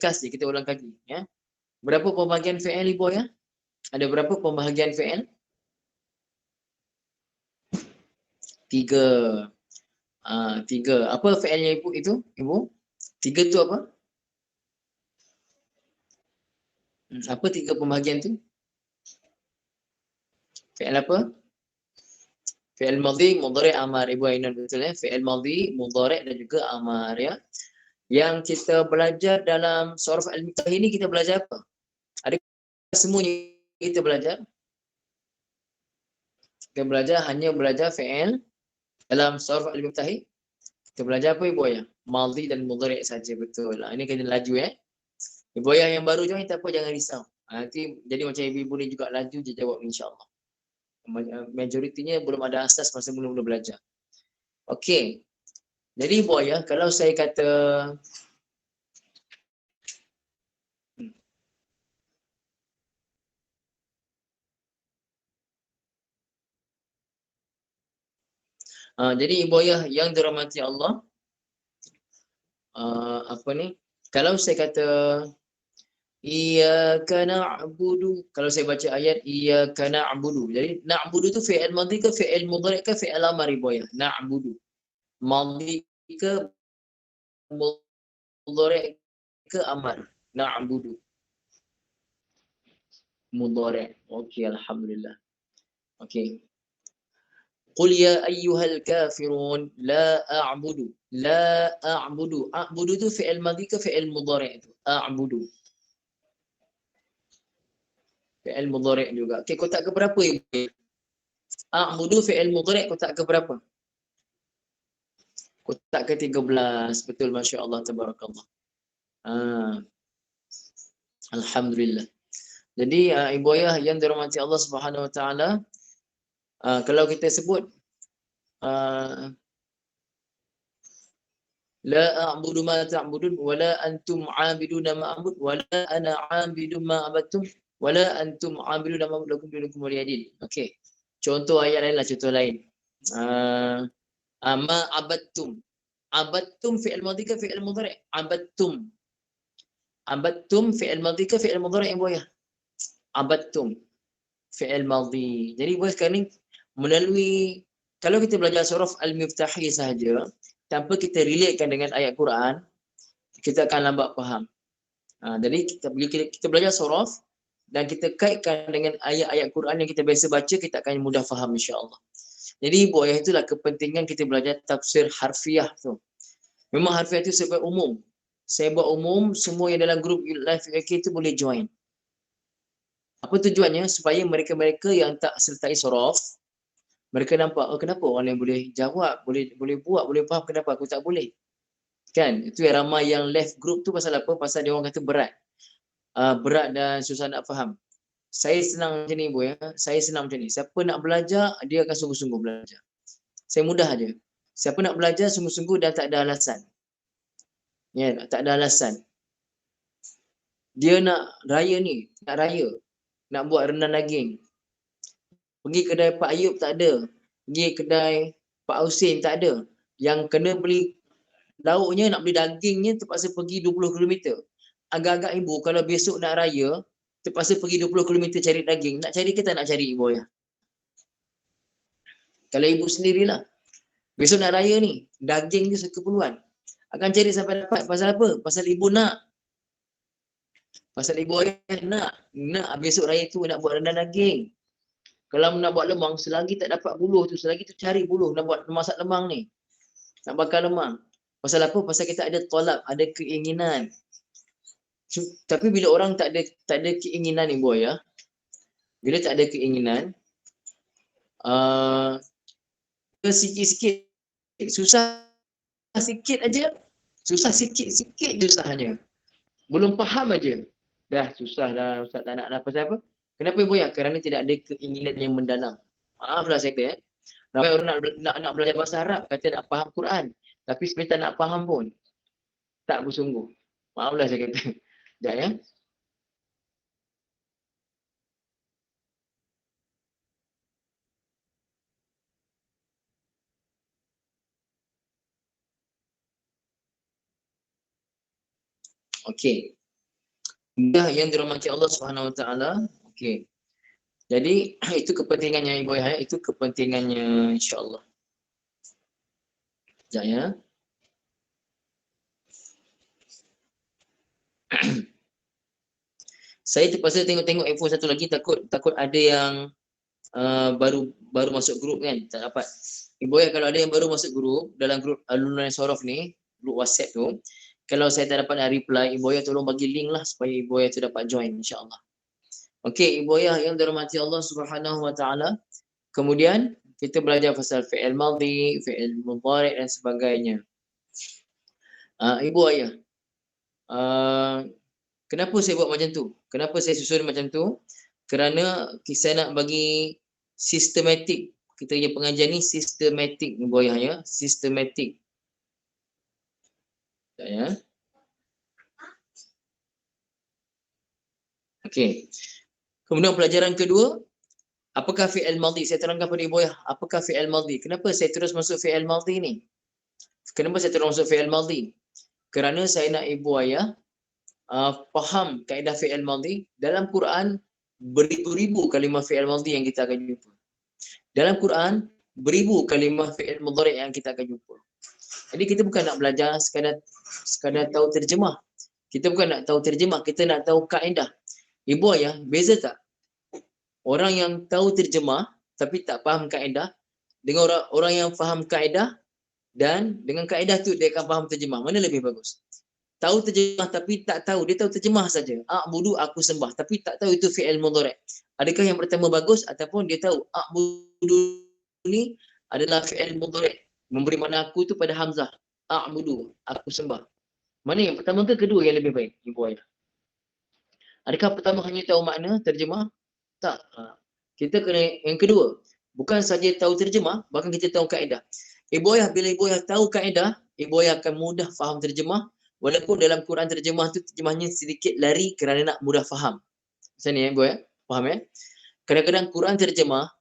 ringkas je, kita ulang kaji. Ya. Berapa pembahagian fi'il ibu ya? Ada berapa pembahagian fi'il? 3. 3. Apa fi'ilnya ibu itu? Ibu? 3 tu apa? Apa 3 pembahagian tu? Fi'il apa? Fi'il madhi, mudhari', amar. Ibu Ainan betul ya? Fi'il madhi, mudhari' dan juga amar ya. Yang kita belajar dalam surah Al-Miftah ini kita belajar apa? Ada semuanya kita belajar? Kita belajar hanya belajar fi'il dalam surah Al-Miftah. Kita belajar apa ibu ayah? Madhi dan mudhari' saja, betul. Ini kena laju ya. Ibu ayah yang baru join tak apa, jangan risau. Nanti jadi macam ibu ni juga laju je jawab insya-Allah. Majoritinya belum ada asas masa mula-mula belajar. Okey. Jadi ibu ayah kalau saya kata jadi ibu ayah yang dirahmati Allah, apa ni? Kalau saya kata iyyaka na'budu, kalau saya baca ayat iyyaka na'budu. Jadi na'budu tu fi'il madhi ke fi'il mudhari' ke fi'il amar ibu ayah? Na'budu. Madhi ke mudhari' ke amar? Na'budu. Mudhari'. Okey, alhamdulillah. Okey. Qul ya ayyuhal kafirun la a'budu. La a'budu. A'budu tu fi'il madhi ke fi'il mudhari' tu? A'budu. Fi'il mudhari' juga. Okey, kotak ke berapa ibu? A'budu fi'il mudhari' kotak ke berapa? Kotak ke-13. Betul, masya-Allah, tabarakallah. Alhamdulillah. Jadi ibu ayah yang dirahmati Allah Subhanahu Wa Taala, kalau kita sebut la a'budu ma ta'budun wa la antum 'abiduna ma a'bud wa la ana 'abidun ma 'abadtum wa la antum 'abiduna ma a'budu lakum dinukum waliyadin. Okey. Contoh ayat lain lah, contoh lain. Ma abadtum. Abadtum fi'il madhi ke fi'il mudhari'? Abadtum. Abadtum fi'il madhi ke fi'il mudhari' ibu ayah? Abadtum fi'il madhi. Jadi ibu sekarang ni melalui, kalau kita belajar surah Al-Miftahi sahaja tanpa kita relatekan dengan ayat Quran, kita akan lambat faham. Jadi kita belajar surah dan kita kaitkan dengan ayat-ayat Quran yang kita biasa baca, kita akan mudah faham insya-Allah. Jadi ibu ayah, itulah kepentingan kita belajar tafsir harfiah tu. Memang harfiah tu sebab umum. Saya buat umum, semua yang dalam grup live UK tu boleh join. Apa tujuannya? Supaya mereka-mereka yang tak sertai surah, mereka nampak, kenapa orang yang boleh jawab, boleh buat, boleh faham, kenapa aku tak boleh? Kan? Itu yang ramai yang left group tu pasal apa? Pasal dia orang kata berat. Berat dan susah nak faham. Saya senang macam ni ibu ya. Saya senang macam ni. Siapa nak belajar, dia akan sungguh-sungguh belajar. Saya mudah aja. Siapa nak belajar sungguh-sungguh dan tak ada alasan. Ya, tak ada alasan. Dia nak raya ni, nak raya. Nak buat rendang daging. Pergi kedai Pak Ayub tak ada. Pergi kedai Pak Husin tak ada. Yang kena beli lauknya, nak beli dagingnya, terpaksa pergi 20 km. Agak-agak ibu, kalau besok nak raya, terpaksa pergi 20 km cari daging. Nak cari ke tak nak cari ibu ya? Kalau ibu sendirilah. Besok nak raya ni, daging ni sekeperluan. Akan cari sampai dapat. Pasal apa? Pasal ibu nak. Pasal ibu ayah nak besok raya tu nak buat rendang daging. Kalau nak buat lemang, selagi tak dapat buluh tu, selagi tu cari buluh nak buat masak lemang ni. Nak bakar lemang. Pasal apa? Pasal kita ada tolak, ada keinginan. Tapi bila orang tak ada keinginan ibu ayah, bila tak ada keinginan, sikit-sikit, susah sikit aja, susah sikit-sikit susahnya. Belum faham aja. Dah susah dah, Ustaz tak nak lah. Pasal apa? Kenapa ibu ayah? Kerana tidak ada keinginan yang mendalam. Maaflah saya kata ya. Ramai orang nak belajar bahasa Arab, kata nak faham Quran. Tapi sebenarnya tak nak faham pun. Tak bersungguh. Maaflah saya kata. Sekejap ya. Okey. Dah yang dirahmati Allah Subhanahu Wa Taala. Okey. Jadi itu kepentingannya Ibu Ayah, itu kepentingannya insya-Allah. Sekejap ya. Saya terpaksa tengok-tengok info satu lagi, takut ada yang baru masuk grup kan, tak dapat. Ibu Ayah, kalau ada yang baru masuk grup dalam grup Alumni Sorof ni, grup WhatsApp tu, kalau saya tak dapat reply, Ibu Ayah tolong bagi link lah supaya Ibu Ayah tu dapat join insya-Allah. Okey, Ibu Ayah yang dirahmati Allah Subhanahu Wa Taala. Kemudian kita belajar pasal fi'il madhi, fi'il mudhari' dan sebagainya. Ibu Ayah, kenapa saya buat macam tu? Kenapa saya susun macam tu? Kerana saya nak bagi sistematik. Kita punya pengajian ni sistematik, Ibu Ayah ya, sistematik. Ya. Okey. Kemudian pelajaran kedua, apakah fi'il madhi? Saya terangkan pada Ibu Ayah, apakah fi'il madhi? Kenapa saya terus masuk fi'il madhi ni? Kenapa saya terus masuk fi'il madhi? Kerana saya nak Ibu Ayah faham kaedah fi'il madhi. Dalam Quran beribu-ribu kalimah fi'il madhi yang kita akan jumpa. Dalam Quran beribu kalimah fi'il mudhari' yang kita akan jumpa. Jadi kita bukan nak belajar sekadar tahu terjemah. Kita bukan nak tahu terjemah, kita nak tahu kaedah. Ibu Ayah, beza tak? Orang yang tahu terjemah tapi tak faham kaedah dengan orang yang faham kaedah dan dengan kaedah tu dia akan faham terjemah. Mana lebih bagus? Tahu terjemah tapi tak tahu, dia tahu terjemah saja. A'budu, aku sembah, tapi tak tahu itu fi'il mudhari'. Adakah yang pertama bagus ataupun dia tahu a'budu ni adalah fi'il mudhari', memberi makna aku tu pada hamzah. A'budu, aku sembah. Mana yang pertama ke kedua yang lebih baik, Ibu Ayah? Adakah pertama hanya tahu makna terjemah? Tak. Kita kena yang kedua. Bukan saja tahu terjemah, bahkan kita tahu kaedah. Ibu Ayah, bila Ibu Ayah tahu kaedah, Ibu Ayah akan mudah faham terjemah. Walaupun dalam Quran terjemah tu terjemahnya sedikit lari kerana nak mudah faham. Macam ni Ibu Ayah, faham ya? Kadang-kadang Quran terjemah,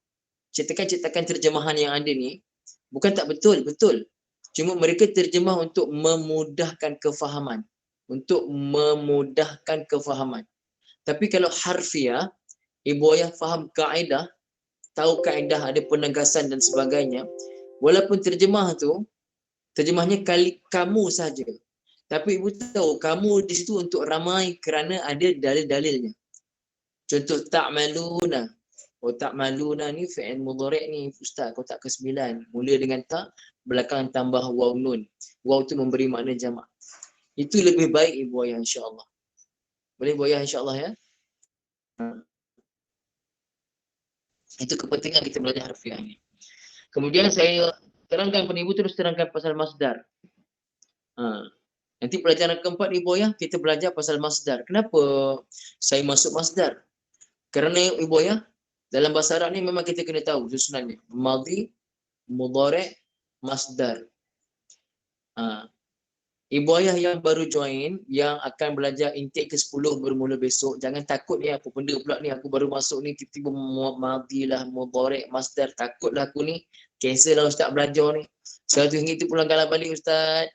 cetakan-cetakan terjemahan yang ada ni bukan tak betul, betul. Cuma mereka terjemah untuk memudahkan kefahaman. Untuk memudahkan kefahaman. Tapi kalau harfiah, Ibu Ayah faham kaedah, tahu kaedah ada penegasan dan sebagainya. Walaupun terjemah tu, terjemahnya kali kamu saja. Tapi ibu tahu kamu di situ untuk ramai kerana ada dalil-dalilnya. Contoh ta'maluna. Oh ta'maluna ni fi'il mudhari' ni ustaz, kotak ke-9. Mula dengan ta', belakang tambah waw nun. Waw tu memberi makna jamak. Itu lebih baik Ibu Ayah insya-Allah. Boleh Ibu Ayah insya-Allah ya? Itu kepentingan kita belajar harfiah ni. Kemudian saya terangkan pada Ibu, terus terangkan pasal masdar. Nanti pelajaran keempat Ibu Ayah, kita belajar pasal masdar. Kenapa saya masuk masdar? Kerana Ibu Ayah, dalam bahasa Arab ni memang kita kena tahu susunannya. Madhi, mudhari', masdar. Ibu Ayah yang baru join, yang akan belajar intake ke-10 bermula besok, jangan takut ni apa benda pula ni, aku baru masuk ni tiba-tiba madhi lah, mudhari', masdar, takutlah aku ni, cancel lah ustaz belajar ni. RM100 tu pulang kalah balik ustaz.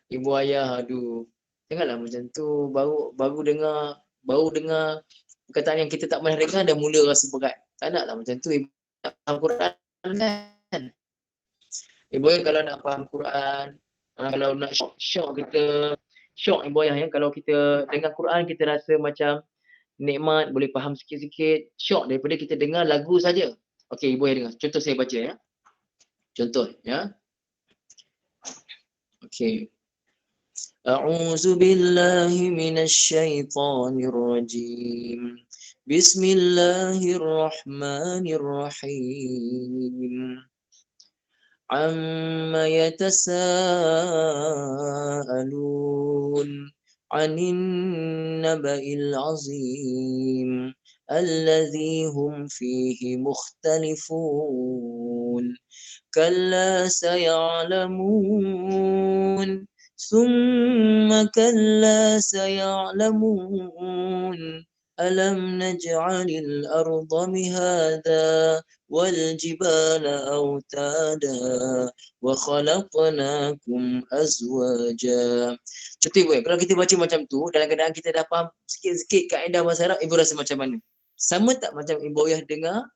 Ibu Ayah, aduh, janganlah macam tu. Baru dengar perkataan yang kita tak pernah dengar dah mula rasa berat. Tak naklah macam tu. Ibu nak faham Quran kan? Ibu Ayah kalau nak faham Quran, kalau nak syok kita, syok Ibu Ayah ya, kalau kita dengar Quran kita rasa macam nikmat, boleh faham sikit-sikit, syok daripada kita dengar lagu saja. Okey Ibu Ayah dengar. Contoh saya baca ya. Contoh ya. Okey. A'udzu billahi minasy syaithanir rajim. Bismillahirrahmanirrahim. Amma yatasaalun 'anil naba'il 'azim alladzi hum fihi mukhtalifun. Kalla saya'lamun, summa kalla saya'lamun, Alam naj'alil arda mihada wal jibala autada wa khalaqnakum azwaja. Contoh ibu, kalau kita baca macam tu, dalam keadaan kita dah faham sikit-sikit kaedah bahasa Arab, ibu rasa macam mana? Sama tak macam ibu ayah dengar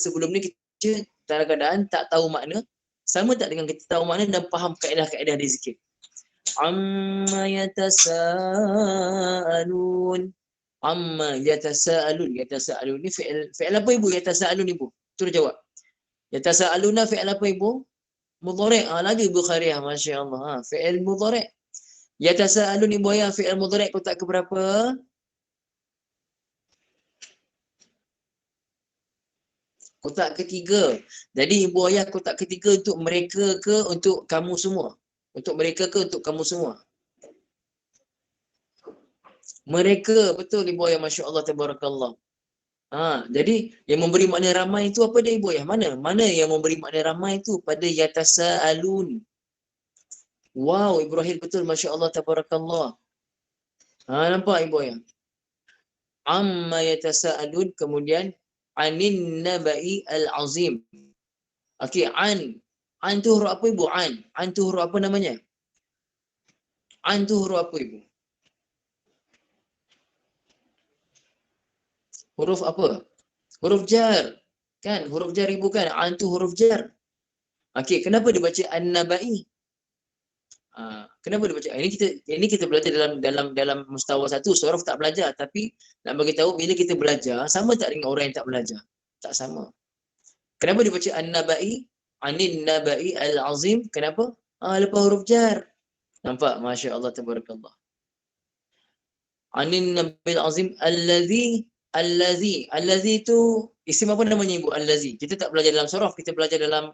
sebelum ni kita dalam keadaan tak tahu makna? Sama tak dengan kita tahu makna dan faham kaedah-kaedah dia sikit? Amma yatasaalun. Amma yatasaalun ni fi'il apa ibu? Yatasaalun ibu, terus jawab. Yatasaaluna fi'il apa ibu? Mudhari'. Lagi ibu Khairiyah, masya-Allah. Fi'il mudhari'. Yatasaalun ibu ayah, fi'il mudhari' kotak ke berapa? Kotak ketiga. Jadi ibu ayah, kotak ketiga untuk mereka ke untuk kamu semua? Untuk mereka ke untuk kamu semua? Mereka, betul ibu ayah, masya-Allah, tabarakallah. Jadi yang memberi makna ramai itu apa dia ibu ayah? Mana yang memberi makna ramai itu pada yatasaalun. Wow, Ibrahim betul, masya-Allah, tabarakallah. Nampak ibu ayah? Amma yatasaalun, kemudian anin nabai al-azim. Okey, an tu huruf apa ibu? An tu huruf apa namanya? An tu huruf apa ibu? Huruf apa? Huruf jar. Kan? Huruf jar ibu kan? An tu huruf jar. Okey, kenapa dia baca an-nabai? Kenapa dia baca? Ini kita belajar dalam mustawa satu, sorof tak belajar, tapi nak bagi tahu bila kita belajar sama tak dengan orang yang tak belajar? Tak sama. Kenapa dia baca an-nabai? Anin nabai al-azim. Kenapa? Lepas huruf jar. Nampak? Masya-Allah, tabarakallah. Anin nabai al-azim allazi tu isim apa namanya ibu? Allazi. Kita tak belajar dalam sorof, kita belajar dalam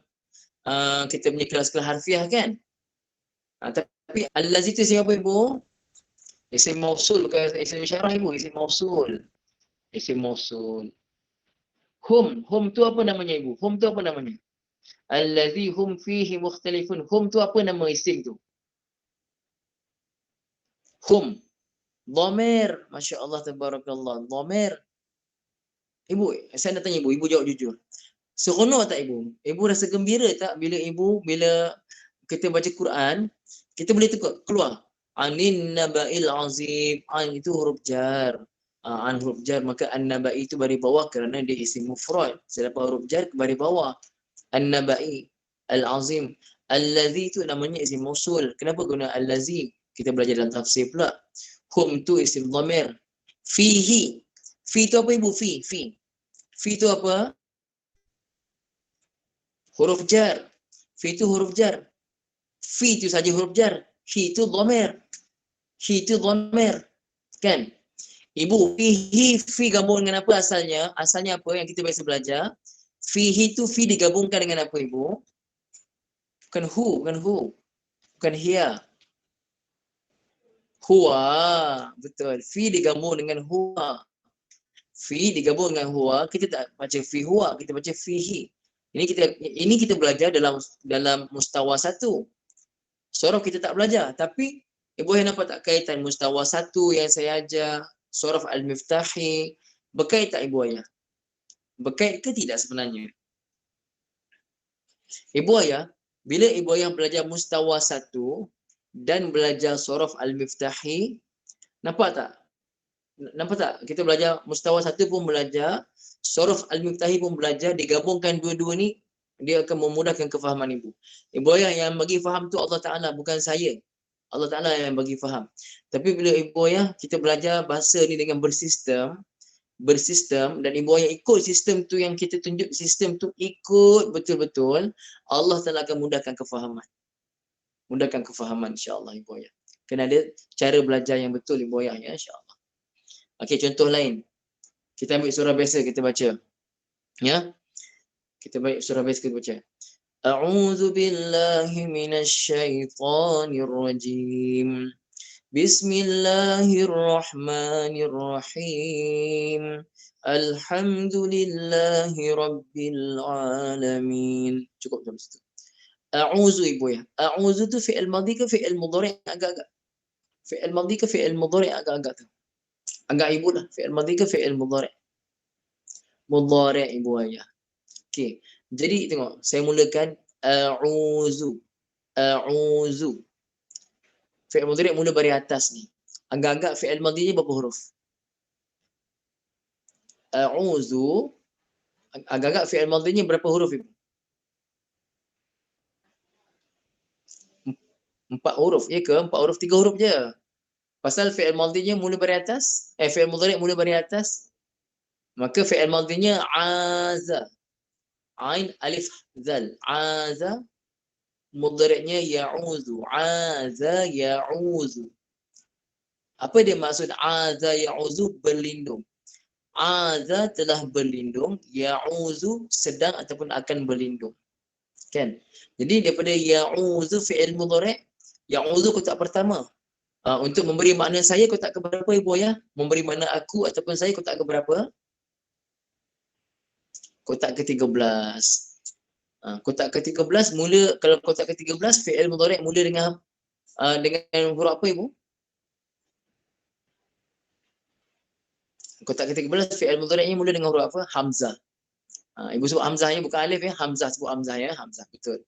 kita punya kelas-kelas harfiah kan? Tapi allazi tu isim apa ibu? Isim mausul, bukan isim isyarah ibu, isim mausul. Isim mausul. Hum tu apa namanya ibu? Hum tu apa namanya? Allazi hum fihi mukhtalifun. Hum tu apa nama isim tu? Hum. Dhamir. Masya-Allah, tabarakallah. Dhamir. Ibu, saya nak tanya ibu, ibu jawab jujur. Seronok tak ibu? Ibu rasa gembira tak bila kita baca Quran, kita boleh keluar anin naba'il azim. An itu huruf jar. An huruf jar, maka an-nabai itu baris bawah kerana dia isim mufrad. Selepas huruf jar baris bawah. An-nabai al-azim. Allazi itu namanya isim mausul. Kenapa guna allazi? Kita belajar dalam tafsir pula. Hum tu isim dhamir. Fihi. Fi tu apa ibu? Fi. Fi tu apa? Huruf jar. Fi tu huruf jar. Fi itu saja huruf jar. Hi itu dhamir. Hi itu dhamir. Kan? Ibu, fihi, fi gabung dengan apa asalnya? Asalnya apa yang kita biasa belajar? Fihi itu fi digabungkan dengan apa ibu? Bukan hu. Bukan hiya. Huwa. Betul. Fi digabung dengan huwa. Fi digabung dengan huwa, kita tak baca fi huwa, kita baca fihi. Ini kita belajar dalam mustawa satu. Sorof kita tak belajar, tapi ibu yang nampak tak kaitan mustawa satu yang saya ajar, sorof al-miftahi, berkait tak ibu ayah? Berkait ke tidak sebenarnya? Ibu ayah, bila ibu ayah belajar mustawa satu dan belajar sorof al-miftahi, nampak tak? Kita belajar mustawa satu pun belajar, sorof al-miftahi pun belajar, digabungkan dua-dua ni, dia akan memudahkan kefahaman ibu. Ibu ayah yang bagi faham tu Allah Ta'ala, bukan saya. Allah Ta'ala yang bagi faham. Tapi bila ibu ayah, kita belajar bahasa ni dengan bersistem dan ibu ayah ikut sistem tu yang kita tunjuk, sistem tu ikut betul-betul, Allah Ta'ala akan mudahkan kefahaman. Insya-Allah ibu ayah. Kena ada cara belajar yang betul ibu ayah ya, insya-Allah. Okey, contoh lain. Kita ambil surah biasa kita baca. Ya. Kita ambil surah biasa kita baca. A'udzu billahi minasy syaithanir rajim. Bismillahirrahmanirrahim. Alhamdulillahi rabbil alamin. Cukup sampai situ. A'udzu ibu ya. A'udzu tu fi'il madhi ke fi'il mudhari' agak-agak. Fi'il madhi ke fi'il mudhari' agak-agak tu. Anggap ibu lah. Fi'il madhi ke fi'il mudhari'? Mudhari' ibu ayah. Okey. Jadi tengok, saya mulakan a'udzu. A'udzu. Fi'il mudhari' mula dari atas ni. Anggap-anggap fi'il madhi ni berapa huruf? A'udzu. Agak-agak fi'il madhinya berapa huruf ibu? 4 huruf. Ya ke? 4 huruf, 3 huruf je. Pasal fi'il madhinya mula dari atas, fi'il mudhari' mula dari atas, maka fi'il madhinya aza. Ain alif zal. Aza. Mudhari'nya ya'uzu. Aza ya'uzu. Apa dia maksud aza ya'uzu? Berlindung. Aza telah berlindung, ya'uzu sedang ataupun akan berlindung. Kan? Jadi daripada ya'uzu fi'il mudhari', ya'uzu kotak pertama. Untuk memberi makna saya kotak ke berapa ibu ayah? Memberi makna aku ataupun saya kotak ke berapa? Kotak ke-13. Kotak ke-13 mula, kalau kotak ke-13 fi'il mudhari' mula dengan huruf apa ibu? Kotak ke-13 fi'il mudhari'nya mula dengan huruf apa? Hamzah. Ibu sebut hamzahnya bukan alif ya, hamzah, sebut hamzah ya, hamzah, betul.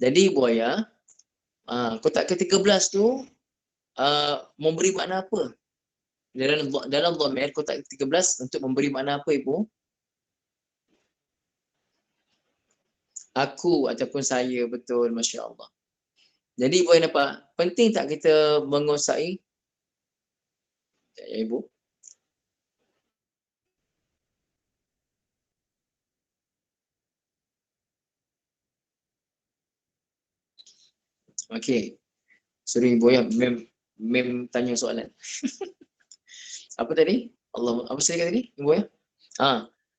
Jadi ibu ayah, kotak ke-13 tu memberi makna apa? Dalam dhamir kotak ke-13 untuk memberi makna apa ibu? Aku ataupun saya, betul, masya-Allah. Jadi ibu ayah nampak, penting tak kita menguasai ya ibu? Okey. Sorry ibu ayah, mem tanya soalan. Apa tadi? Allah, apa saya kata tadi ibu ayah?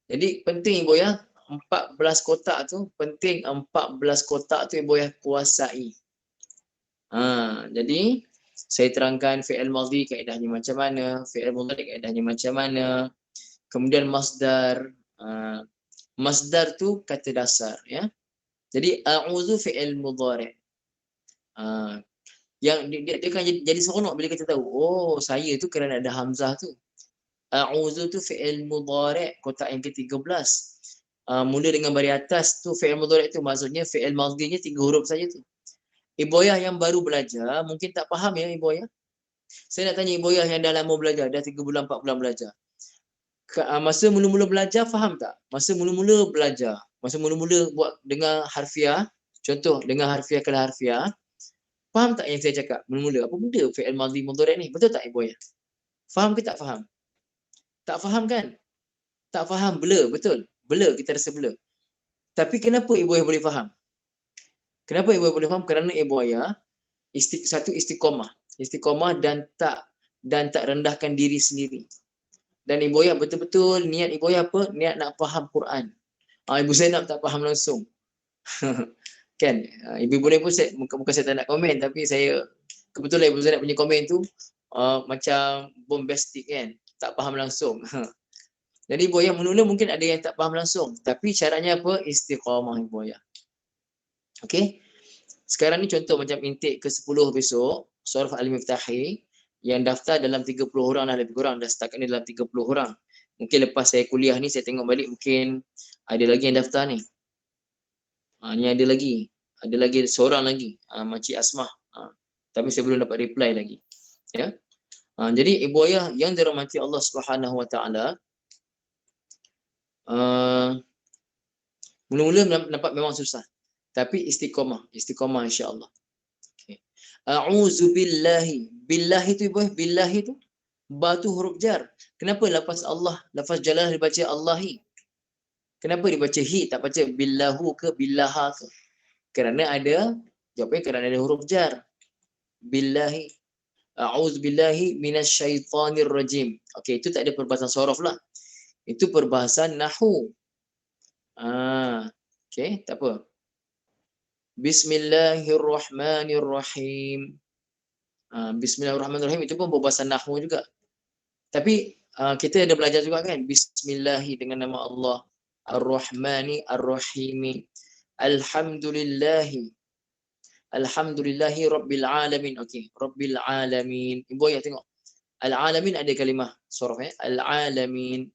Jadi penting ibu ayah, 14 kotak tu, penting 14 kotak tu ibu ayah kuasai. Jadi saya terangkan fi'il madhi kaedahnya macam mana, fi'il mudhari kaedahnya macam mana. Kemudian masdar. Masdar tu kata dasar ya. Jadi a'udzu fi'il mudhari. Yang dia kan jadi seronok bila kita tahu, oh saya tu kerana ada hamzah tu. A'udzu tu fi'il mudhari' kotak yang ke-13. Mula dengan baris atas tu fi'il mudhari' tu maksudnya fi'il madhinya 3 huruf saja tu. Ibu ayah yang baru belajar mungkin tak faham ya ibu ayah. Saya nak tanya ibu ayah yang dah lama belajar, dah 3 bulan 4 bulan belajar. Masa mula-mula belajar faham tak? Masa mula-mula belajar, masa mula-mula buat dengar harfiah, contoh dengar harfiah kala harfiah, faham tak yang saya cakap? Mula-mula apa benda fi'il madhi mudhari' ni? Betul tak ibu ayah? Faham ke tak faham? Tak faham kan? Tak faham, blur, betul. Blur, kita rasa blur. Tapi kenapa ibu ayah boleh faham? Kenapa ibu ayah boleh faham? Kerana ibu ayah satu istiqamah. Istiqamah dan tak rendahkan diri sendiri. Dan ibu ayah betul-betul niat ibu ayah apa? Niat nak faham Quran. Ibu Zainab tak faham langsung. Kan? Ibu boleh pun saya, bukan saya tak nak komen, tapi saya kebetulan ibu Zainab punya komen tu macam bombastic kan? Tak faham langsung. Jadi ibu ayah mula-mula mungkin ada yang tak faham langsung. Tapi syaratnya apa? Istiqamah ibu ayah. Okey. Sekarang ni contoh macam intake ke-10 besok, Surah Al-Miftahi, yang daftar dalam 30 orang lah lebih kurang. Dah setakat ni dalam 30 orang. Mungkin lepas saya kuliah ni, saya tengok balik mungkin ada lagi yang daftar ni. Ni ada lagi. Ada lagi seorang lagi. Makcik Asmah. Tapi saya belum dapat reply lagi. Ya. Jadi ibu ayah yang dirahmati Allah Subhanahu Wa Taala, mula-mula nampak memang susah. Tapi istiqamah insya-Allah. Okay. A'udzu billahi. Billahi tu ibu, billahi tu ba tu huruf jar. Kenapa lafaz Allah, lafaz jalalah dibaca Allahi? Kenapa dibaca hi tak baca billahu ke billaha ke? Kerana ada, jawabnya kerana ada huruf jar. Billahi. A'udzu billahi minasyaitonir rajim. Okey, itu tak ada perbahasan sorof lah. Itu perbahasan nahwu. Okey, tak apa. Bismillahirrahmanirrahim. Bismillahirrahmanirrahim itu pun perbahasan nahwu juga. Tapi kita ada belajar juga kan, Bismillahi dengan nama Allah, Ar-Rahmani Ar-Rahimi, Alhamdulillahi Rabbil Alamin. Okey, Rabbil Alamin. Ibu ayah tengok. Al-alamin ada kalimah sorof Al-alamin.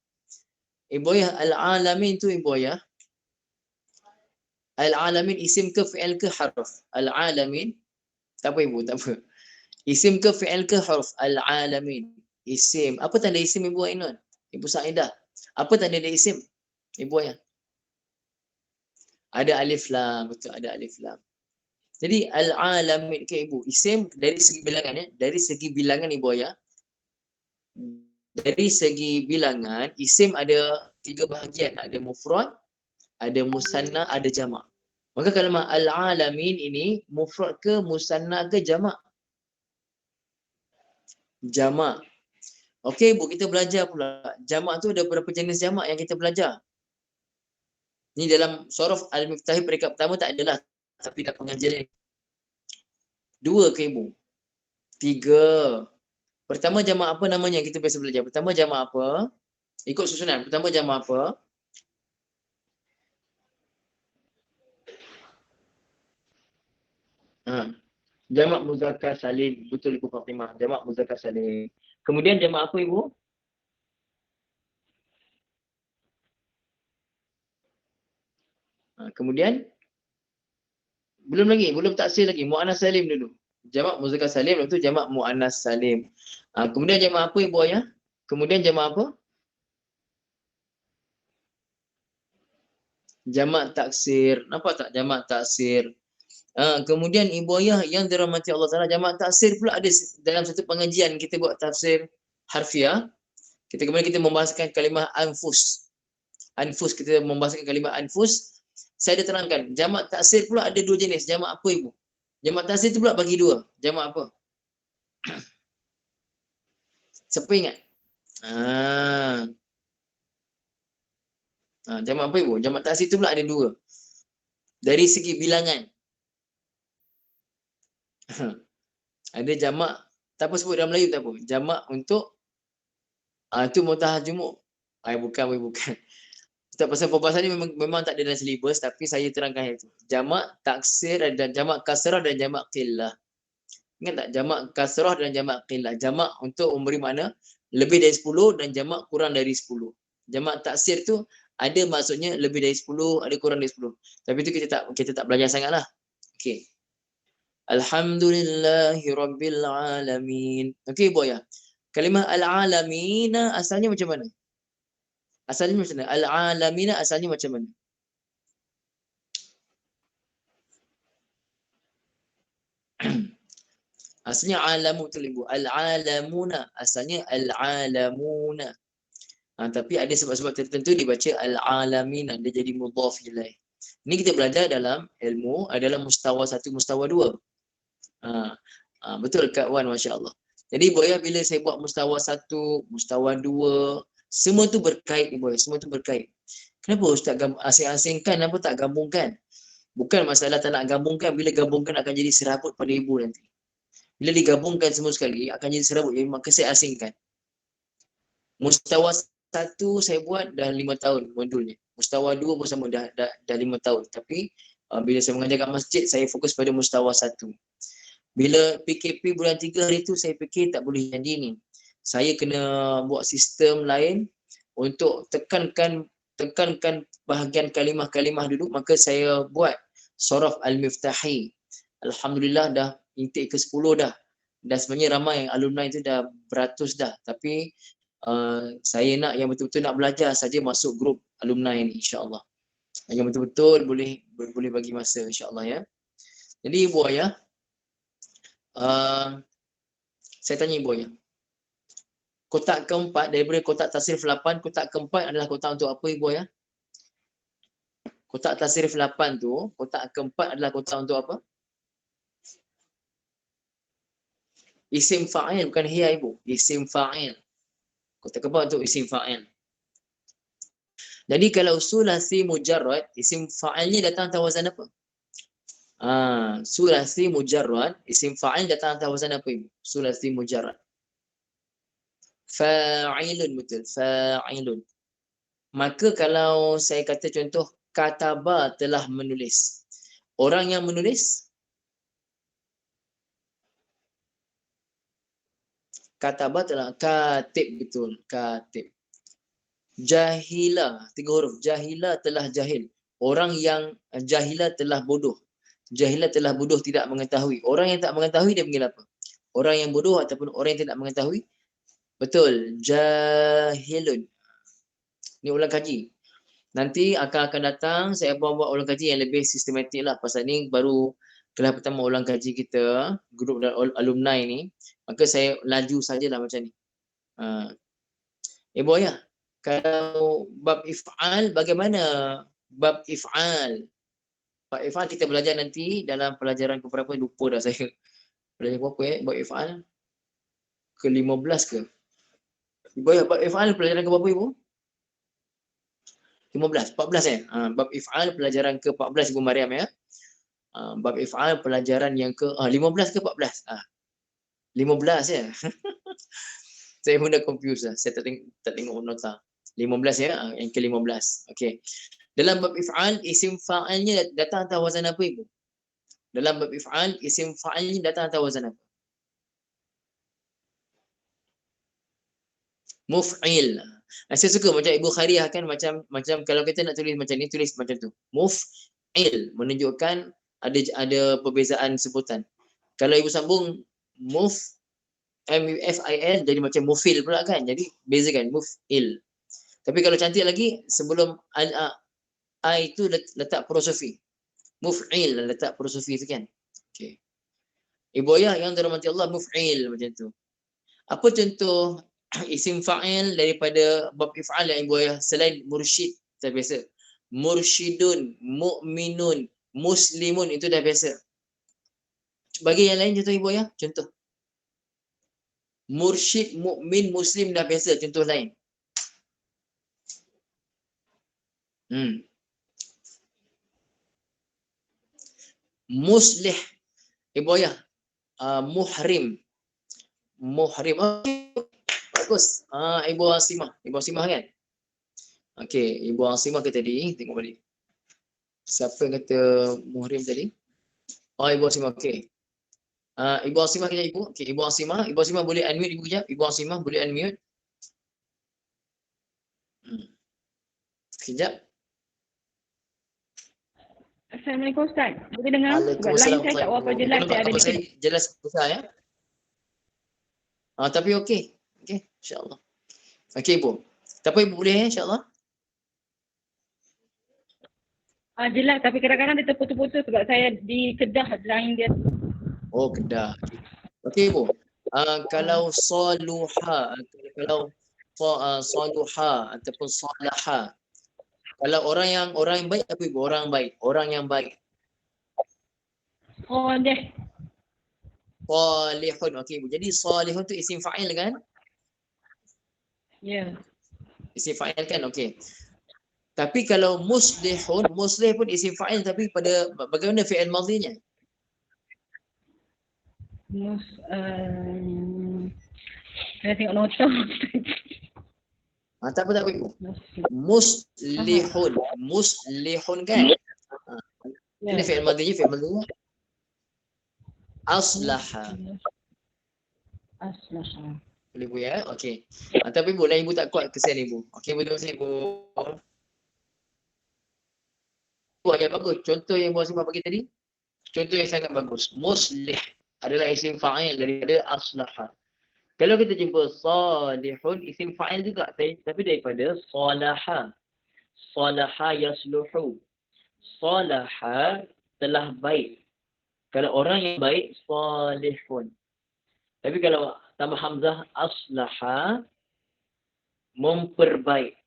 Ibu ayah, al-alamin tu ibu ayah. Al-alamin isim ke fi'il ke harf? Al-alamin. Tak apa ibu, tak apa. Isim ke fi'il ke harf? Al-alamin. Isim. Apa tanda isim ibu Ainun? Ibu Saidah. Apa tanda dia isim? Ibu ayah. Ada alif lam, betul, ada alif lam. Jadi al-alamin ke ibu, isim dari segi bilangan ya, dari segi bilangan ibu ayah. Dari segi bilangan, isim ada 3 bahagian, ada mufrad, ada musanna, ada jamak. Maka kalimah al-alamin ini mufrad ke musanna ke jamak? Jamak. Okey, Bu, kita belajar pula. Jamak tu ada berapa jenis jamak yang kita belajar? Ni dalam Shorof Al-Miftahi peringkat pertama tak adalah. Tapi dah pengajian ni. 2 ke Ibu? 3. Pertama jamak apa namanya kita biasa belajar? Pertama jamak apa? Ikut susunan. Pertama jamak apa? Ha. Jamak muzakkar salim. Betul Ibu Fatimah. Jamak muzakkar salim. Kemudian jamak apa Ibu? Kemudian belum taksir lagi. Muannas salim dulu. Jamak muzakkar salim, lepas tu jamak muannas salim. Kemudian jamak apa Ibu Ayah? Kemudian jamak apa? Jamak taksir. Nampak tak jamak taksir? Kemudian Ibu Ayah yang dirahmati Allah Taala, jamak taksir pula ada dalam satu pengajian kita buat tafsir harfiah. Kemudian kita membahaskan kalimah anfus. Anfus, kita membahaskan kalimah anfus. Saya ada terangkan, jamak taksir pula ada 2 jenis. Jamak apa Ibu? Jamak taksir tu pula bagi 2. Jamak apa? Siapa ingat? Jamak apa Ibu? Jamak taksir tu pula ada 2. Dari segi bilangan. Ada jamak, tak apa sebut dalam Melayu tak apa. Jamak untuk tu mutahar jumuk. Bukan. Tak pasal perbahasan ni memang tak ada dalam silibus, tapi saya terangkan itu. Jamak taksir dan jamak kasrah dan jamak qillah. Ingat tak? Jamak kasrah dan jamak qillah. Jamak untuk memberi makna lebih dari 10 dan jamak kurang dari 10. Jamak taksir tu ada maksudnya lebih dari 10, ada kurang dari 10. Tapi itu kita tak belajar sangatlah. Okey. Alhamdulillahi rabbil alamin. Okey Bu ya. Kalimah al-alamin asalnya macam mana? Asalnya macam mana? Al-alamin asalnya macam mana? Asalnya alamu tu Ibu. Al-alamuna. Asalnya al-alamuna. Tapi ada sebab-sebab tertentu dibaca al-alamina. Dia jadi mudhaf ilaih. Ini kita belajar dalam ilmu adalah mustawa 1, mustawa 2. Betul Kak Wan, Masya Allah. Jadi Boya bila saya buat mustawa 1, mustawa 2, semua tu berkait Boya. Semua tu berkait. Kenapa Ustaz asing-asingkan, kenapa tak gabungkan? Bukan masalah tak nak gabungkan. Bila gabungkan akan jadi serabut pada ibu nanti. Bila digabungkan semua sekali, akan jadi serabut. Jadi, maka saya asingkan. Mustawa 1 saya buat dah 5 tahun modulnya. Mustawa 2 pun sama dah 5 tahun. Tapi bila saya mengajar kat masjid, saya fokus pada mustawa 1. Bila PKP bulan 3 hari tu, saya fikir tak boleh jadi ni. Saya kena buat sistem lain untuk tekankan bahagian kalimah-kalimah dulu. Maka saya buat Shorof Al-Miftahi. Alhamdulillah dah intake ke-10 dah. Dan sebenarnya ramai yang alumni tu dah beratus dah. Tapi saya nak yang betul-betul nak belajar saja masuk grup alumni ni, insyaAllah. Yang betul-betul boleh bagi masa, insyaAllah ya. Jadi Ibu Ayah, saya tanya Ibu Ayah, kotak keempat daripada kotak tasrif 8, kotak keempat adalah kotak untuk apa Ibu Ayah? Kotak tasrif 8 tu, kotak keempat adalah kotak untuk apa? Isim fa'il, bukan hiya Ibu. Isim fa'il. Kotak keempat untuk isim fa'il. Jadi kalau sulasi mujarrad, isim fa'ilnya datang atas wazan apa? Sulasi mujarrad, isim fa'il datang atas wazan apa Ibu? Sulasi mujarrad. Fa'ilun, betul. Fa'ilun. Maka kalau saya kata contoh, kataba telah menulis. Orang yang menulis, Kataba telah katib, betul, katib. Jahila, 3 huruf. Jahila telah jahil. Orang yang jahila telah bodoh. Jahila telah bodoh, tidak mengetahui. Orang yang tak mengetahui dia panggil apa? Orang yang bodoh ataupun orang yang tidak mengetahui? Betul, jahilun. Ni ulang kaji. Nanti akan datang saya buat ulang kaji yang lebih sistematik lah. Pasal ni baru kelas pertama ulang kaji kita, grup dan alumni ni. Maka saya laju sajalah macam ni. Boya, kalau bab if'al, bagaimana bab if'al? Bab if'al kita belajar nanti dalam pelajaran ke berapa, lupa dah saya. Pelajaran berapa bab if'al? Ke-15 ke? Boya, bab if'al pelajaran ke berapa ibu? 15, 14 bab if'al pelajaran ke-14 Ibu Mariam ya. Bab if'al pelajaran yang ke 15 ke 14? 15 ya. Saya pun dah confused lah. Saya tak tengok nota. 15 ya, yang ke-15. Okey. Dalam bab if'al, isim fa'alnya datang atas wazan apa ibu? Dalam bab if'al, isim fa'alnya datang atas wazan apa? Muf'il. Saya suka macam Ibu Khariah kan, macam kalau kita nak tulis macam ni, tulis macam tu. Muf'il menunjukkan ada perbezaan sebutan. Kalau ibu sambung MUFIL jadi macam mufil pula kan. Jadi bezakan muf'il. Tapi kalau cantik lagi, sebelum a itu letak prosofi. Muf'il letak prosofi tu kan. Okey. Ibu ayah yang dirahmati Allah, muf'il macam tu. Apa contoh isim fa'il daripada bab if'al yang ibu ayah selain mursyid? Dah biasa. Mursyidun, mu'minun, muslimun, itu dah biasa. Bagi yang lain contoh ibu ayah, contoh. Mursyid, mukmin, muslim dah biasa, contoh lain. Muslih, ibu ayah, muhrim. Muhrim. Bagus. Ibu Asimah kan? Okey, Ibu Asimah ke tadi? Tengok balik. Siapa yang kata muhrim tadi? Ibu Asimah. Okey. Ibu Asimah kejap ibu. Okey, Ibu Asimah boleh unmute ibu kejap? Ibu Asimah boleh unmute? Sekejap. Assalamualaikum Ustaz. Boleh dengar? Sebab lain saya tak berapa jelas, saya ada saya jelas besar ya. Tapi okey. Okey, insya-Allah. Okey ibu. Tapi ibu boleh insya-Allah. Jelas, tapi kadang-kadang dia terputus-putus sebab saya di Kedah, line dia. Oh, Kedah. Okey ibu. Kalau saluha, kalau saluha ataupun salaha. Kalau orang yang baik apa ibu? Orang baik. Orang yang baik. Salih. Salihun. Okey ibu. Jadi salihun tu isim fa'il kan? Ya. Isim fa'il kan? Okey. Tapi kalau muslihun, muslih pun isim fa'il tapi pada bagaimana fi'il madhinya? Saya tengok nota. Tak apa ibu. Muslihun. Muslihun kan? Ini fi'il madhinya. Aslaha. Aslaha. Boleh ibu ya? Okey. Tapi ibu, ibu tak kuat kesian ibu. Okey, betul ibu. Yang bagus. Contoh yang Ibu Asimah bagi tadi. Contoh yang sangat bagus. Muslih adalah isim fa'il daripada aslaha. Kalau kita jumpa salihun, isim fa'il juga. Tapi daripada salaha. Salaha yasluhu. Salaha telah baik. Kalau orang yang baik, salihun. Tapi kalau tambah hamzah, aslaha, memperbaik.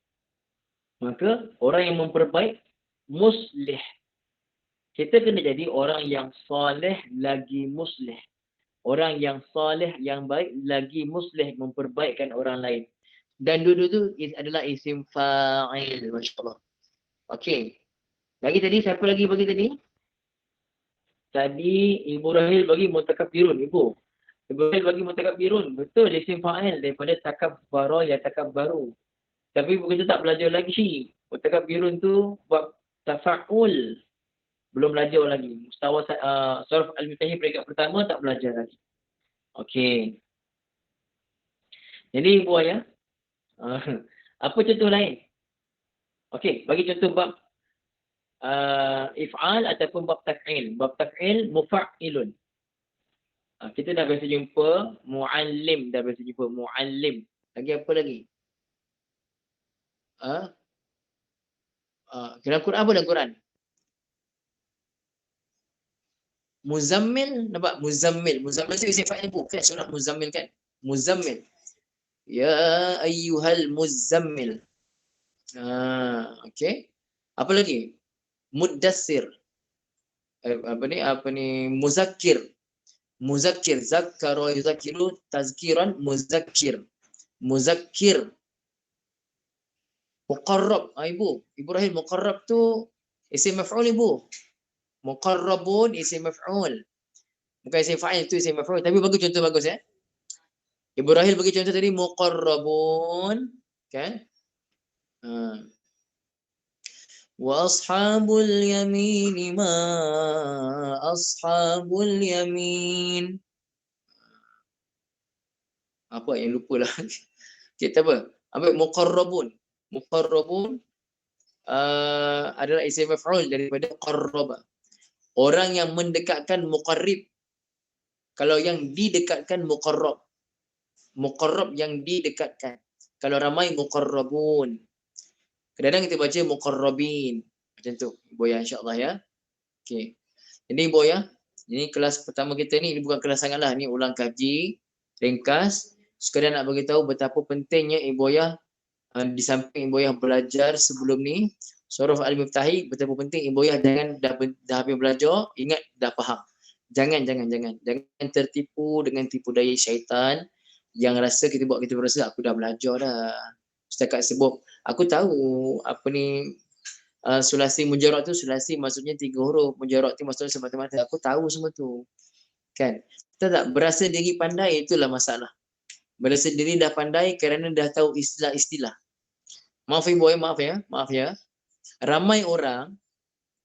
Maka orang yang memperbaik, muslih. Kita kena jadi orang yang soleh lagi muslih. Orang yang soleh, yang baik lagi muslih, memperbaikkan orang lain. Dan dua-dua tu adalah isim fa'il. Masya Allah. Okey. Lagi tadi, siapa lagi bagi tadi? Tadi Ibu Rahil bagi mutakabirun. Ibu Rahil bagi mutakabirun. Betul, isim fa'il daripada takabbara ya takabbaru. Tapi ibu kita tak belajar lagi. Mutakabirun tu buat tafa'ul. Belum belajar lagi. Mustawa surf al-mutahi peringkat pertama tak belajar lagi. Okey. Jadi Ibu Ayah, apa contoh lain? Okey, bagi contoh bab if'al ataupun bab taf'il. Bab taf'il mufa'ilun. Kita dah biasa jumpa mu'allim, dah biasa jumpa mu'allim. Lagi apa lagi? Dalam Quran apa dalam Quran? Muzammil, nampak? Muzammil. Muzammil tu isim fa'il bukan surah Muzammil kan? Muzammil. Ya ayyuhal muzammil. Okey. Apa lagi? Muddassir. Apa ni? Muzakkir. Muzakkir. Zakkara yuzakkiru tazkiran muzakkir. Muzakkir. Muqarrab. Ibu. Ibu Rahim, muqarrab tu isim maf'ul ibu. Muqarrabun isim maf'ul. Bukan isim fa'il, tu isim maf'ul. Tapi bagi contoh bagus ya. Ibu Rahil bagi contoh tadi muqarrabun, kan? Wa ashabul yamin ma ashabul yamin. Apa yang lupa lah. Kita apa? Ambil muqarrabun. Muqarrabun adalah isim maf'ul daripada qarraba. Orang yang mendekatkan muqarrib. Kalau yang didekatkan muqarrab. Muqarrab yang didekatkan. Kalau ramai muqarrabun. Kadang-kadang kita baca muqarrabin. Macam tu. Ibu ya, insya-Allah ya. Okey. Jadi Ibu ya, ini kelas pertama kita ni, ini bukan kelas sangatlah, ni ulang kaji, ringkas. Sekadar nak bagi tahu betapa pentingnya Ibu ya di samping Ibu ya belajar sebelum ni surah Al-Miftahi, betapa penting Ibu ya jangan dah habis belajar, ingat dah faham. Jangan tertipu dengan tipu daya syaitan yang rasa kita buat kita berasa aku dah belajar dah. Setakat sebab aku tahu apa ni sulasi mujarrad tu, sulasi maksudnya 3 huruf, mujarrad tu maksudnya semata-mata. Aku tahu semua tu. Kan? Kita tak berasa diri pandai, itulah masalah. Berasa diri dah pandai kerana dah tahu istilah-istilah. Maaf ya. Ramai orang,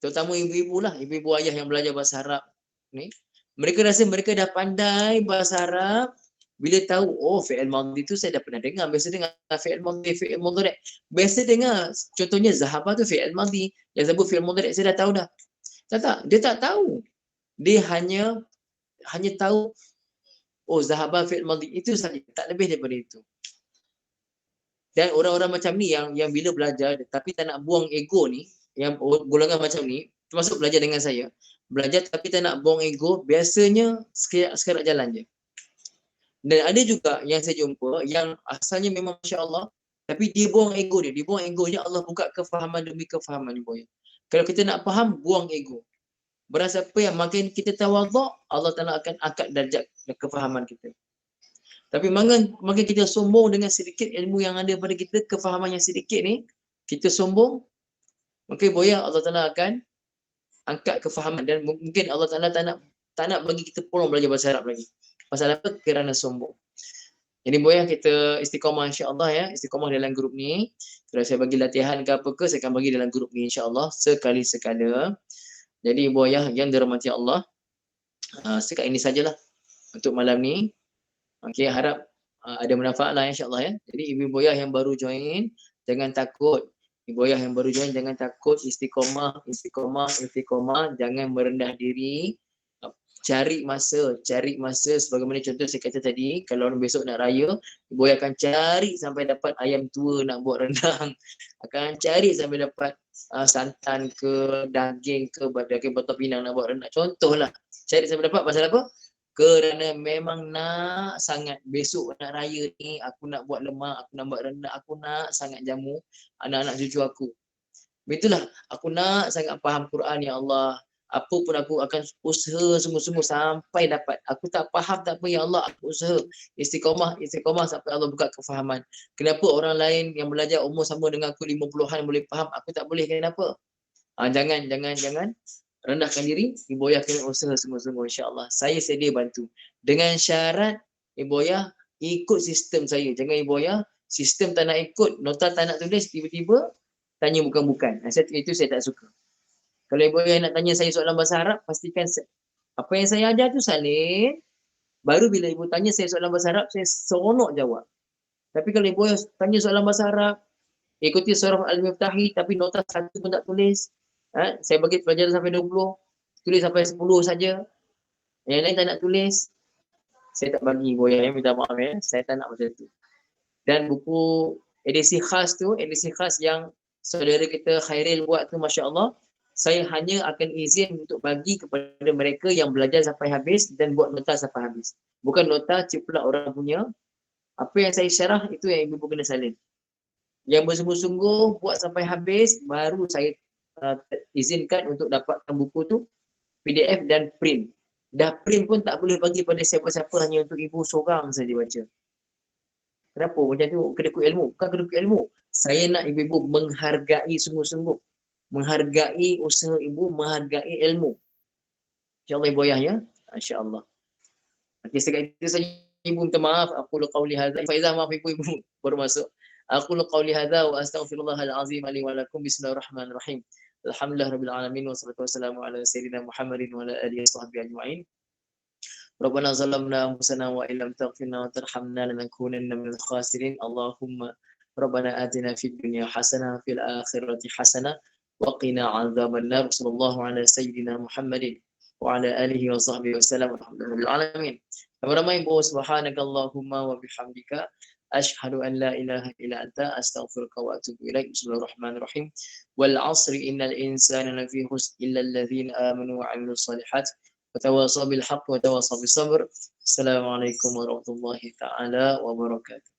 terutama ibu-ibu lah, ibu-ibu ayah yang belajar bahasa Arab ni, mereka rasa mereka dah pandai bahasa Arab. Bila tahu, oh fi'il madhi tu saya dah pernah dengar. Biasa dengar fi'il madhi, fi'il mudhari'. Biasa dengar, contohnya zahaba tu fi'il madhi. Yang sebut fi'il mudhari' saya dah tahu dah. Tak. Dia tak tahu. Dia hanya tahu, oh zahaba fi'il madhi. Itu saja. Tak lebih daripada itu. Dan orang-orang macam ni yang bila belajar, tapi tak nak buang ego ni, yang golongan macam ni, termasuk belajar dengan saya, belajar tapi tak nak buang ego, biasanya sekerat jalan je. Dan ada juga yang saya jumpa yang asalnya memang Masya Allah, tapi dia buang ego dia. Dia buang egonya, Allah buka kefahaman demi kefahaman ni boy. Kalau kita nak faham, buang ego. Berasa apa yang makin kita tawaduk, Allah Ta'ala akan angkat darjat kefahaman kita. Tapi makin kita sombong dengan sedikit ilmu yang ada pada kita, kefahaman yang sedikit ni, kita sombong, maka boy Allah Ta'ala akan angkat kefahaman. Dan mungkin Allah Ta'ala tak nak bagi kita peluang belajar bahasa Arab lagi. Pasal apa? Kerana sombong. Jadi boya kita istiqamah insya-Allah ya, istiqamah dalam grup ni. Kalau saya bagi latihan ke apa ke, saya akan bagi dalam grup ni insya-Allah sekali sekala. Jadi boya yang dirahmati Allah, sekat ini sajalah untuk malam ni. Okey, harap ada manfaat lah insya-Allah ya. Jadi ibu boya yang baru join, jangan takut. Ibu boya yang baru join jangan takut, istiqamah, jangan merendah diri. Cari masa sebagaimana contoh saya kata tadi, kalau orang besok nak raya, ibu akan cari sampai dapat ayam tua nak buat rendang, akan cari sampai dapat santan ke daging ke daging Batak Pinang nak buat rendang, contohlah, cari sampai dapat. Pasal apa? Kerana memang nak sangat besok nak raya ni, aku nak buat lemak, aku nak buat rendang, aku nak sangat jamu anak-anak cucu aku. Itulah, aku nak sangat faham Quran ya Allah. Apa pun aku akan usaha sungguh-sungguh sampai dapat. Aku tak faham tak apa ya Allah, aku usaha istiqamah sampai Allah buka kefahaman. Kenapa orang lain yang belajar umur sama dengan aku 50-an boleh faham, aku tak boleh, kenapa? Jangan rendahkan diri, Ibu Ayah kena usaha sungguh-sungguh insya-Allah. Saya sedia bantu. Dengan syarat Ibu Ayah ikut sistem saya. Jangan Ibu Ayah sistem tak nak ikut, nota tak nak tulis, tiba-tiba tanya bukan-bukan. Itu saya tak suka. Kalau ibu yang nak tanya saya soalan bahasa Arab, pastikan apa yang saya ajar tu salin. Baru bila ibu tanya saya soalan bahasa Arab, saya seronok jawab. Tapi kalau ibu tanya soalan bahasa Arab, ikuti surah Al-Miftahi tapi nota satu pun tak tulis. Saya bagi pelajaran sampai 20, tulis sampai 10 saja. Yang lain tak nak tulis. Saya tak bagi ibu ya, minta maaf ya. Saya tak nak macam tu. Dan buku edisi khas yang saudara kita Khairil buat tu, Masya Allah, saya hanya akan izin untuk bagi kepada mereka yang belajar sampai habis dan buat nota sampai habis. Bukan nota ciplak orang punya. Apa yang saya syarah itu yang ibu kena salin. Yang bersungguh-sungguh buat sampai habis, baru saya izinkan untuk dapatkan buku tu PDF dan print. Dah print pun tak boleh bagi pada siapa-siapa, hanya untuk ibu seorang saja baca. Kenapa? Macam tu kedekut ilmu. Bukan kedekut ilmu. Saya nak ibu-ibu menghargai sungguh-sungguh. Menghargai usaha ibu, menghargai ilmu. InsyaAllah ibu ayah ya. InsyaAllah. Okey, setakat itu saja ibu, minta maaf. Aku qauli hadza. Faizah, maaf ibu baru masuk. Aku qauli hadza wa astaghfirullahal azim li wa lakum. Bismillahirrahmanirrahim. Alhamdulillahirabbil alamin wassalatu wassalamu ala sayyidina Muhammadin wa ala alihi washabbihi ajmain. ربنا ظلمنا أنفسنا وإن لم تغفر لنا وترحمنا لنكونن من الخاسرين. اللهم ربنا آتنا في الدنيا حسنة وفي الآخرة حسنة وقنا عذاب النار. صلى الله على سيدنا محمد وعلى آله وصحبه وسلم والحمد لله رب العالمين. Ramai ibu, subhanakallahumma wa bihamdika asyhadu an la ilaha illa anta astaghfiruka wa atubu ilaik. Bismillahirrahmanirrahim. Wal 'asri innal insana lafi khusr illa alladhina amanu wa 'amilus shalihat وتواصوا بالحق وتواصوا بالصبر. السلام عليكم ورحمة الله تعالى وبركاته.